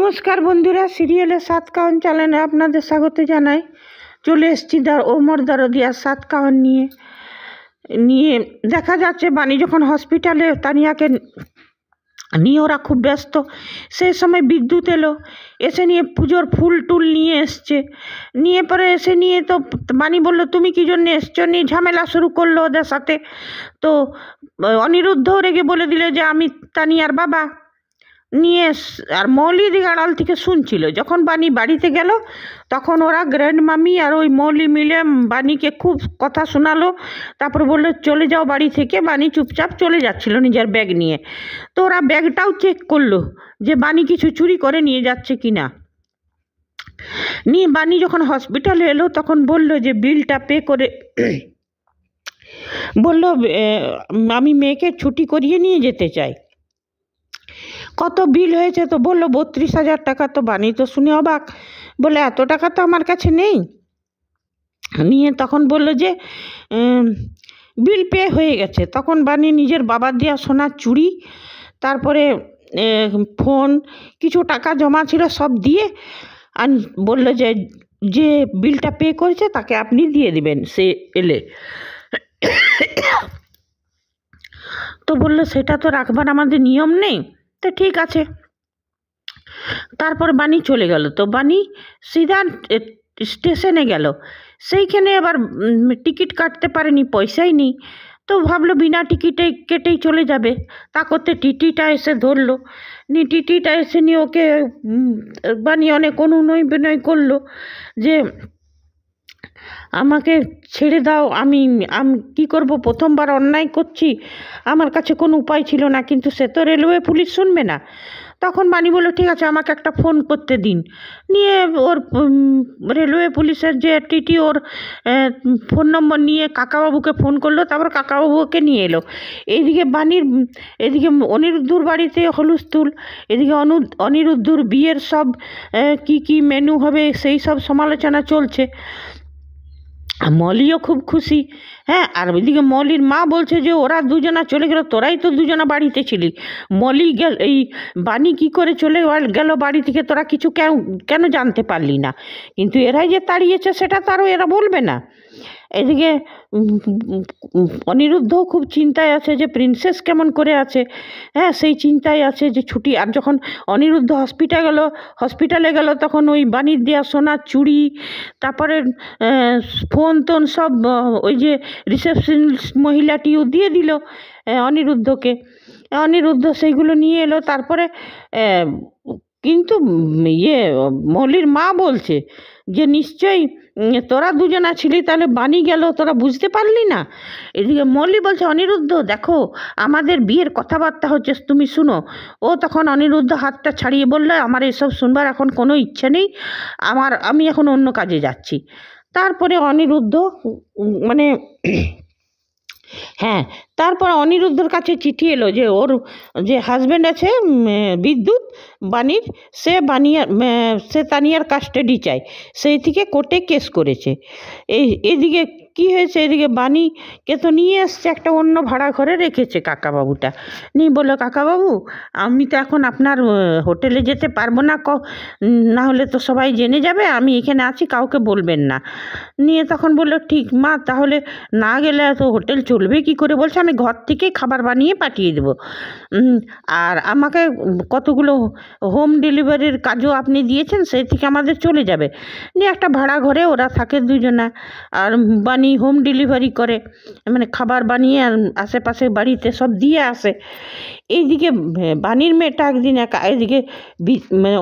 নমস্কার বন্ধুরা, সিরিয়ালের 7 কাহন চ্যানেলে আপনাদের স্বাগত জানাই। চলে এসেছি ওমর দরদিয়ার 7 কাহন নিয়ে দেখা যাচ্ছে বাণী যখন হসপিটালে তানিয়াকে নিয়ে ওরা খুব ব্যস্ত, সেই সময় বিদ্যুৎ এলো, এসে নিয়ে পুজোর ফুল টুল নিয়ে এসছে। নিয়ে পরে এসে নিয়ে তো বাণী বলল তুমি কী জন্য এসছো, নিয়ে ঝামেলা শুরু করলো ওদের সাথে। তো অনিরুদ্ধ রেগে বলে দিল যে আমি তানিয়ার বাবা। নিয়ে আর মৌলি দিকে আড়াল থেকে শুনছিল। যখন বাণী বাড়িতে গেল তখন ওরা গ্র্যান্ড মামি আর ওই মৌলি মিলে বাণীকে খুব কথা শোনালো। তারপর বললো চলে যাও বাড়ি থেকে। বাণী চুপচাপ চলে যাচ্ছিল নিজের ব্যাগ নিয়ে। তো ওরা ব্যাগটাও চেক করলো যে বাণী কিছু চুরি করে নিয়ে যাচ্ছে কি না। নিয়ে বাণী যখন হসপিটালে এলো তখন বলল যে বিলটা পে করে বলল আমি মেয়েকে ছুটি করিয়ে নিয়ে যেতে চাই। কত বিল হয়েছে? তো বললো 32,000 টাকা। তো বাণী তো শুনে অবাক, বলে এত টাকা তো আমার কাছে নেই। নিয়ে তখন বলল যে বিল পে হয়ে গেছে। তখন বাণী নিজের বাবার দেওয়া সোনার চুড়ি, তারপরে ফোন, কিছু টাকা জমা ছিল সব দিয়ে আর বললো যে যে বিলটা পে করেছে তাকে আপনি দিয়ে দিবেন সে এলে। তো বললো সেটা তো রাখবার আমাদের নিয়ম নেই। তো ঠিক আছে। তারপর বাণী চলে গেল। তো বাণী সিধা স্টেশনে গেল। সেইখানে আবার টিকিট কাটতে পারেনি, পয়সাই নেই। তো ভাবলো বিনা টিকিটে কেটেই চলে যাবে। তা করতে টিটিটা এসে ধরলো। নিয়ে টিটিটা এসে নিয়ে ওকে বাণী অনেক অনুনয় বিনয় করলো যে আমাকে ছেড়ে দাও, আমি কী করব, প্রথমবার অন্যায় করছি, আমার কাছে কোনো উপায় ছিল না। কিন্তু সে তো রেলওয়ে পুলিশ শুনবে না। তখন বাণী বলল ঠিক আছে আমাকে একটা ফোন করতে দিন। নিয়ে ওর রেলওয়ে পুলিশের যে টিটি ওর ফোন নম্বর নিয়ে কাকাবাবুকে ফোন করলো। তারপর কাকাবাবুকে নিয়ে এলো। এইদিকে বাণীর এদিকে অনিরুদ্ধর বাড়িতে হুলস্থুল, এদিকে অনিরুদ্ধর বিয়ের সব কি মেনু হবে সেই সব সমালোচনা চলছে। মলিও খুব খুশি। হ্যাঁ, আর ওইদিকে মলির মা বলছে যে ওরা দুজনা চলে গেল, তোরাই তো দুজনা বাড়িতে ছিলি। মলি এই বাণী কী করে চলে গেল বাড়ি থেকে, তোরা কিছু কেন জানতে পারলি না? কিন্তু এরাই যে তাড়িয়েছে সেটা তো আরও এরা বলবে না। এদিকে অনিরুদ্ধও খুব চিন্তায় আছে যে প্রিন্সেস কেমন করে আছে। হ্যাঁ, সেই চিন্তায় আছে যে ছুটি। আর যখন অনিরুদ্ধ হসপিটালে গেল তখন ওই বাণীর দেওয়া সোনার চুড়ি, তারপরে ফোন টোন সব ওই যে রিসেপশনিস্ট মহিলাটিও দিয়ে দিল অনিরুদ্ধকে। অনিরুদ্ধ সেইগুলো নিয়ে এলো। তারপরে কিন্তু মৌলির মা বলছে যে নিশ্চয়ই তোরা দুজনা ছিলি, তাহলে বাণী গেল তোরা বুঝতে পারলি না। এদিকে মৌলি বলছে অনিরুদ্ধ দেখো আমাদের বিয়ের কথাবার্তা হচ্ছে, তুমি শুনো। ও তখন অনিরুদ্ধ হাতটা ছাড়িয়ে বললো আমার এসব শুনবার এখন কোনো ইচ্ছে নেই, আমি এখন অন্য কাজে যাচ্ছি। তারপরে অনিরুদ্ধ মানে হ্যাঁ, তারপর অনিরুদ্ধর কাছে চিঠি এলো যে ওর যে হাজব্যান্ড আছে বিদ্যুৎ বাণীর, সে তানিয়ার কাস্টাডি চায়, সেই থেকে কোর্টে কেস করেছে। এদিকে কী হয়েছে, এদিকে বাণীকে তো নিয়ে এসছে একটা অন্য ভাড়া ঘরে রেখেছে কাকাবাবুটা। নিয়ে বললো কাকাবাবু আমি তো এখন আপনার হোটেলে যেতে পারবো না, না হলে তো সবাই জেনে যাবে আমি এখানে আছি, কাউকে বলবেন না। নিয়ে তখন বললো ঠিক মা, তাহলে না গেলে তো হোটেল চলবে কী করে? বলছে আমি ঘর থেকে খাবার বানিয়ে পাঠিয়ে দেবো, আর আমাকে কতগুলো হোম ডেলিভারির কাজও আপনি দিয়েছেন, সেই থেকে আমাদের চলে যাবে। নিয়ে একটা ভাড়া ঘরে ওরা থাকে দুজনা, আর বাণী হোম ডেলিভারি করে, মানে খাবার বানিয়ে আশেপাশে বাড়িতে সব দিয়ে আসে। এইদিকে বাণীর মেয়েটা একদিন একা, এদিকে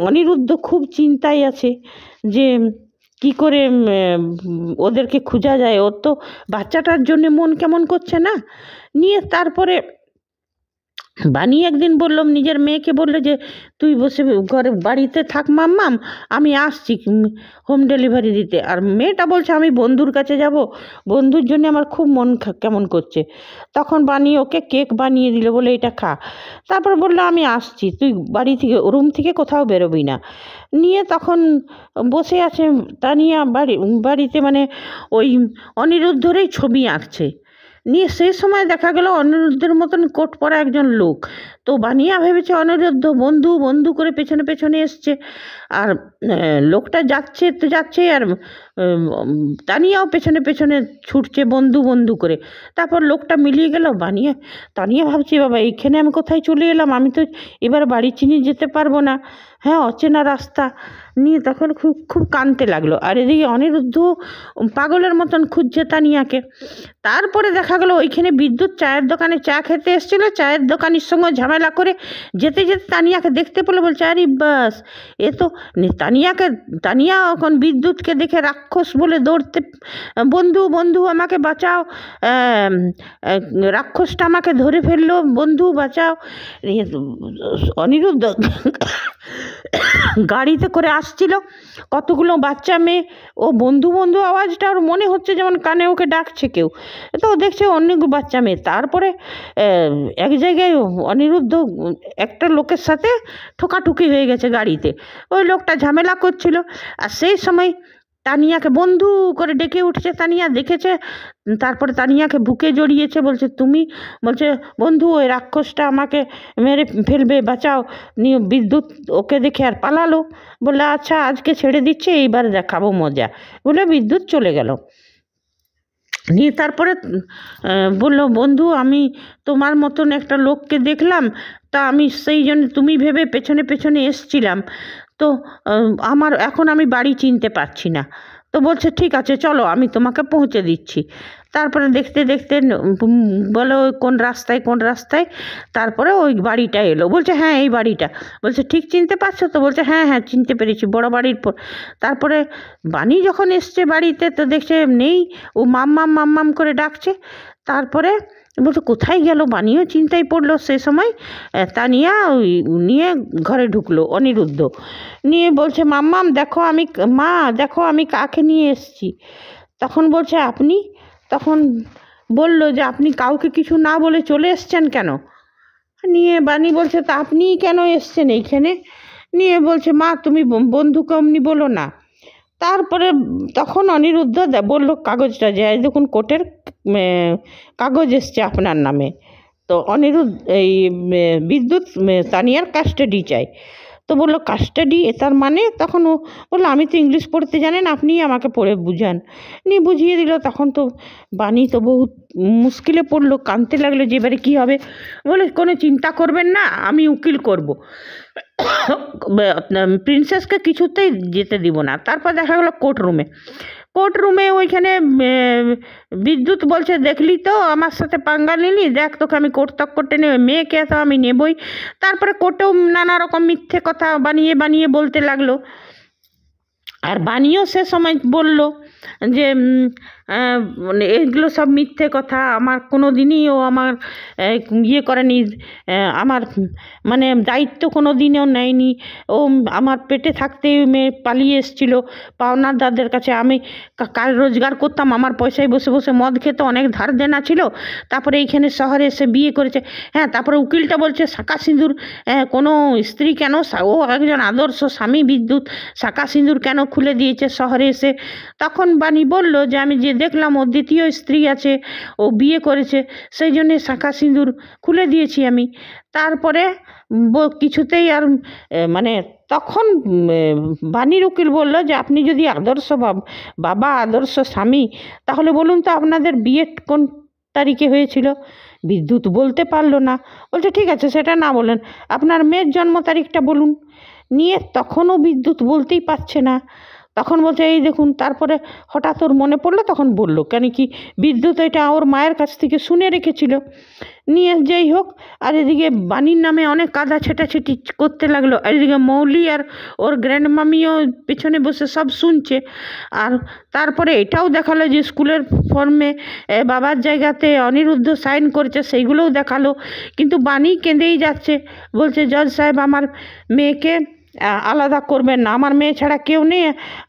অনিরুদ্ধ খুব চিন্তায় আছে যে কি করে ওদেরকে খোঁজা যায়। ওর তো বাচ্চাটার জন্য মন কেমন করছে না। নিয়ে তারপরে বাণী একদিন বললাম নিজের মেয়েকে বললো যে তুই বসে ঘরে বাড়িতে থাক মাম্মাম, আমি আসছি হোম ডেলিভারি দিতে। আর মেয়েটা বলছে আমি বন্ধুর কাছে যাব, বন্ধুর জন্য আমার খুব মন কেমন করছে। তখন বাণী ওকে কেক বানিয়ে দিল, বলে এটা খা। তারপর বললো আমি আসছি, তুই বাড়ি থেকে রুম থেকে কোথাও বেরোবি না। নিয়ে তখন বসে আছে তানিয়া বাড়িতে, মানে ওই অনিরুদ্ধরই ছবি আঁকছে। নিয়ে সেই সময় দেখা গেল অনিরুদ্ধের মতন কোট পরা একজন লোক। তো বানিয়া ভেবেছে অনিরুদ্ধ বন্ধু বন্ধু করে পেছনে পেছনে এসছে, আর লোকটা যাচ্ছে তো যাচ্ছে, আর তানিয়াও পেছনে পেছনে ছুটছে বন্ধু বন্ধু করে। তারপর লোকটা মিলিয়ে গেল। তানিয়া ভাবছি বাবা এইখানে আমি কোথায় চলে এলাম, আমি তো এবার বাড়ি চিনি যেতে পারবো না, হ্যাঁ অচেনা রাস্তা। নিয়ে তখন খুব খুব কাঁদতে লাগলো, আর এদিকে অনিরুদ্ধ পাগলের মতন খুঁজছে তানিয়াকে। তারপরে দেখা গেল ওইখানে বিদ্যুৎ চায়ের দোকানে চা খেতে এসেছিলো, চায়ের দোকানির সঙ্গে ঝামেলা করে যেতে যেতে তানিয়াকে দেখতে পেলো, বলছে আরে বাস এ তো তানিয়া এখন বিদ্যুৎকে দেখে রাক্ষস বলে দৌড়তে, বন্ধু বন্ধু আমাকে বাঁচাও, রাক্ষসটা আমাকে ধরে ফেললো, বন্ধু বাঁচাও। অনিরুদ্ধ গাড়িতে করে আসছিল, কতগুলো বাচ্চা মেয়ে, ও বন্ধু বন্ধু আওয়াজটা ওর মনে হচ্ছে যেমন কানে ওকে ডাকছে কেউ, তো ও দেখছে অনেক বাচ্চা মেয়ে। তারপরে এক জায়গায় অনিরুদ্ধ একটা লোকের সাথে ঠোকাঠুকি হয়ে গেছে গাড়িতে, ওই লোকটা ঝামেলা করছিল, আর সেই সময় তানিয়াকে বন্ধু করে ডেকে উঠছে। তানিয়া দেখেছে, তারপরে তানিয়াকে বুকে জড়িয়েছে, বলছে বন্ধু ওই রাক্ষসটা আমাকে মেরে ফেলবে, বাঁচাও। নিয়ে বিদ্যুৎ ওকে দেখে আর পালালো, বললে আচ্ছা আজকে ছেড়ে দিচ্ছে, এইবার দেখাবো মজা, বলে বিদ্যুৎ চলে গেল। নিয়ে তারপরে বললো বন্ধু আমি তোমার মতন একটা লোককে দেখলাম, তা আমি সেই জন্য তুমি ভেবে পেছনে পেছনে এসছিলাম, তো এখন আমি বাড়ি চিনতে পারছি না। তো বলছে ঠিক আছে চলো আমি তোমাকে পৌঁছে দিচ্ছি। তারপরে দেখতে দেখতে বলো কোন রাস্তায়, তারপরে ওই বাড়িটা এলো। বলছে হ্যাঁ এই বাড়িটা। বলছে ঠিক চিনতে পারছো তো? বলছে হ্যাঁ হ্যাঁ চিনতে পেরেছি, বড় বাড়ির পর। তারপরে বানি যখন এসছে বাড়িতে তো দেখছে নেই, ও মাম্মাম করে ডাকছে। তারপরে বলছে কোথায় গেল, বানিও চিন্তায় পড়লো। সে সময় তানিয়া নিয়ে ঘরে ঢুকলো অনিরুদ্ধ, নিয়ে বলছে মাম্মাম দেখো আমি কাকে নিয়ে এসেছি। তখন বলছে আপনি, তখন বলল যে আপনি কাউকে কিছু না বলে চলে এসছেন কেন? নিয়ে বানি বলছে তা আপনি কেন এসছেন এইখানে? নিয়ে বলছে মা তুমি বন্ধুকে অমনি বলো না। তারপরে তখন অনিরুদ্ধ বললো কাগজটা, যে দেখুন কোর্টের কাগজ এসছে আপনার নামে। তো বিদ্যুৎ তানিয়ার কাস্টাডি চাই। তো বললো কাস্টাডি, তার মানে? তখন ও বললো আমি তো ইংলিশ পড়তে জানেন, আপনি আমাকে পড়ে বুঝান। নিয়ে বুঝিয়ে দিল। তখন তো বানি তো বহুত মুশকিলে পড়লো, কাঁদতে লাগলো যে এবারে কী হবে। বলে কোনো চিন্তা করবেন না, আমি উকিল করব, প্রিন্সেসকে কিছুতেই যেতে দিব না। তারপর দেখা গেলো কোর্টরুমে ওইখানে বিদ্যুৎ বলছে দেখলি তো আমার সাথে পাঙ্গা নিলি, দেখ তোকে আমি কোর্ট তক করতে নেব, মেয়েকে তো আমি নেবই। তারপরে কোর্টেও নানা রকম মিথ্যে কথা বানিয়ে বলতে লাগলো। আর বানিও সে সময় বলল যে এগুলো সব মিথ্যে কথা, আমার কোনো দিনই ও আমার করেনি, আমার মানে দায়িত্ব কোনো দিনও নেয়নি। ও আমার পেটে থাকতে মেয়ে পালিয়ে এসেছিলো পাওনাদারদের কাছে। আমি কাজ রোজগার করতাম, আমার পয়সায় বসে বসে মদ খেত, অনেক ধার দেনা ছিল। তারপরে এইখানে শহরে এসে বিয়ে করেছে। হ্যাঁ তারপরে উকিলটা বলছে শাঁকা সিঁদুর কোনো স্ত্রী কেন, ও একজন আদর্শ স্বামী বিদ্যুৎ, শাঁকা সিঁদুর কেন খুলে দিয়েছে শহরে এসে। তখন বানি বলল যে আমি যে দেখলাম ওর দ্বিতীয় স্ত্রী আছে, ও বিয়ে করেছে, সেই জন্যে শাঁখা সিঁদুর খুলে দিয়েছি আমি। তারপরে কিছুতেই আর মানে তখন বানির উকিল বলল যে আপনি যদি আদর্শ বাবা আদর্শ স্বামী, তাহলে বলুন তো আপনাদের বিয়ে কোন তারিখে হয়েছিল? বিদ্যুৎ বলতে পারলো না। বলছে ঠিক আছে সেটা না বলেন, আপনার মেয়ের জন্ম তারিখটা বলুন। নিয়ে তখনও বিদ্যুৎ বলতেই পারছে না। তখন বলছে এই দেখুন। তারপরে হঠাৎ ওর মনে পড়লো, তখন বলল কেন কি বিদ্যুৎ এটা ওর মায়ের কাছ থেকে শুনে রেখেছিল। নিয়ে যেই হোক, আর এদিকে বানির নামে অনেক কাদা ছেটাছেটি করতে লাগলো, আর এদিকে মৌলি আর ওর গ্র্যান্ড মামিও পেছনে বসে সব শুনছে। আর তারপরে এটাও দেখালো যে স্কুলের ফর্মে বাবার জায়গাতে অনিরুদ্ধ সাইন করেছে, সেইগুলোও দেখালো। কিন্তু বানি কেঁদেই যাচ্ছে, বলছে জজ সাহেব আমার মেয়েকে আলাদা করবেন না, আমার মেয়ে ছাড়া কেউ নেই,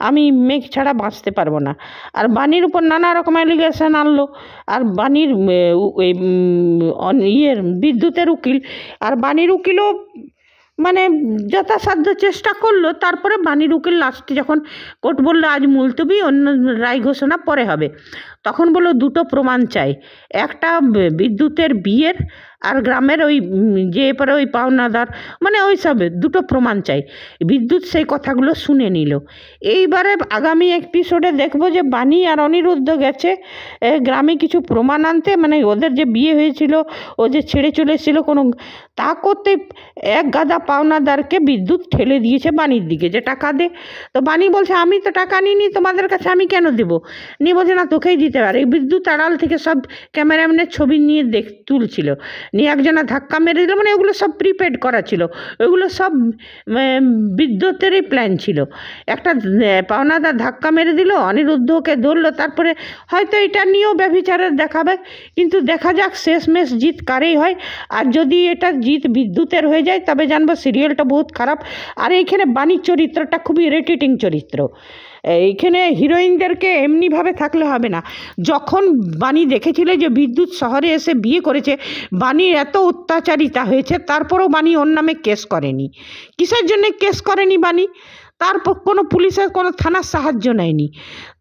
আমি মেয়ে ছাড়া বাঁচতে পারবো না। আর বানির উপর নানা রকম অ্যালিগেশন আনলো। আর বানির বিদ্যুতের উকিল, আর বানির উকিলও মানে যথাসাধ্য চেষ্টা করলো। তারপরে বানির উকিল লাস্টে যখন কোর্ট বললো আজ মুলতবি, অন্য রায় ঘোষণা পরে হবে, তখন বললো দুটো প্রমাণ চাই, একটা বিদ্যুতের বিয়ের আর গ্রামের ওই যে এবারে ওই পাওনাদার মানে ওই সব দুটো প্রমাণ চাই। বিদ্যুৎ সেই কথাগুলো শুনে নিল। এইবারে আগামী এপিসোডে দেখবো যে বাণী আর অনিরুদ্ধ গেছে গ্রামে কিছু প্রমাণ আনতে, মানে ওদের যে বিয়ে হয়েছিল, ও যে ছেড়ে চলে এসেছিলো কোনো তা করতে এক গাদা পাওনাদারকে বিদ্যুৎ ঠেলে দিয়েছে বাণীর দিকে যে টাকা দে। তো বাণী বলছে আমি তো টাকা নিইনি তোমাদের কাছে, আমি কেন দেবো? নিয়ে বলছে না তোকেই দিতে পারে। এই বিদ্যুৎ আড়াল থেকে সব ক্যামেরাম্যানের ছবি নিয়ে তুলছিল, নিয়ে একজনা ধাক্কা মেরে দিল, মানে ওগুলো সব প্রিপেড করা ছিল, ওগুলো সব বিদ্যুতেরই প্ল্যান ছিল। একটা পাওনাদার ধাক্কা মেরে দিল, অনিরুদ্ধকে ধরলো, তারপরে হয়তো এটা নিয়েও ব্যভিচারের দেখাবে, কিন্তু দেখা যাক শেষমেশ জিত কারেই হয়। আর যদি এটা জিত বিদ্যুতের হয়ে যায় তবে জানবো সিরিয়ালটা বহুত খারাপ। আর এইখানে বাণীর চরিত্রটা খুবই ইরিটেটিং চরিত্র। এইখানে হিরোইনদেরকে এমনিভাবে থাকলে হবে না। যখন বাণী দেখেছিল যে বিদ্যুৎ শহরে এসে বিয়ে করেছে, বাণীর এত অত্যাচারিতা হয়েছে, তারপরেও বাণী ওর নামে কেস করেনি। কিসের জন্য কেস করেনি বাণী? তারপর কোনো পুলিশের কোনো থানার সাহায্য নেয়নি।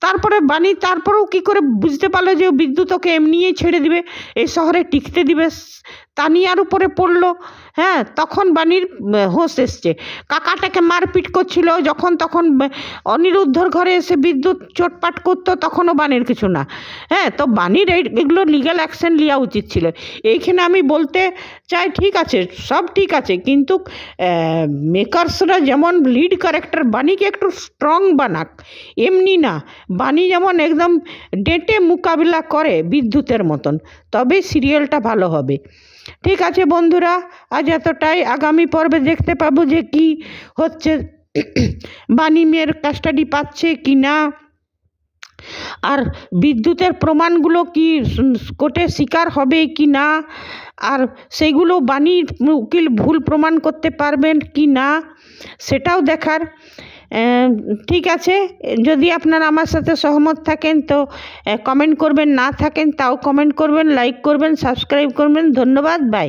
তারপরে বাণী তারপরেও কী করে বুঝতে পারলো যে বিদ্যুৎ ওকে এমনিই ছেড়ে দিবে, এই শহরে টিকতে দিবে, তানিয়ার উপরে পড়লো। হ্যাঁ, তখন বাণীর হোশ এসছে। কাকাটাকে মারপিট করছিল যখন, তখন অনিরুদ্ধর ঘরে এসে বিদ্যুৎ চোটপাট করতো, তখনও বাণীর কিছু না। হ্যাঁ, তো বাণীর এগুলো লিগ্যাল অ্যাকশন নেওয়া উচিত ছিল। এইখানে আমি বলতে চাই ঠিক আছে, সব ঠিক আছে, কিন্তু মেকার্সরা যেমন লিড ক্যারেক্টার বাণীকে একটু স্ট্রং বানাক, এমনি না। বাণী যেমন একদম ডেটে মোকাবিলা করে বিদ্যুতের মতন, তবে সিরিয়ালটা ভালো হবে। ঠিক আছে বন্ধুরা, আজ এতটাই। আগামী পর্বে দেখতে পাবো যে কি হচ্ছে, বাণী মেয়ের কাস্টাডি পাচ্ছে কি না, আর বিদ্যুতের প্রমাণগুলো কি কোর্টে স্বীকার হবে কি না, আর সেইগুলো বাণীর উকিল ভুল প্রমাণ করতে পারবেন কি না, সেটাও দেখার। ঠিক আছে, যদি আপনারা আমার সাথে সহমত থাকেন তো কমেন্ট করবেন, না থাকেন তাও কমেন্ট করবেন, লাইক করবেন, সাবস্ক্রাইব করবেন। ধন্যবাদ, বাই।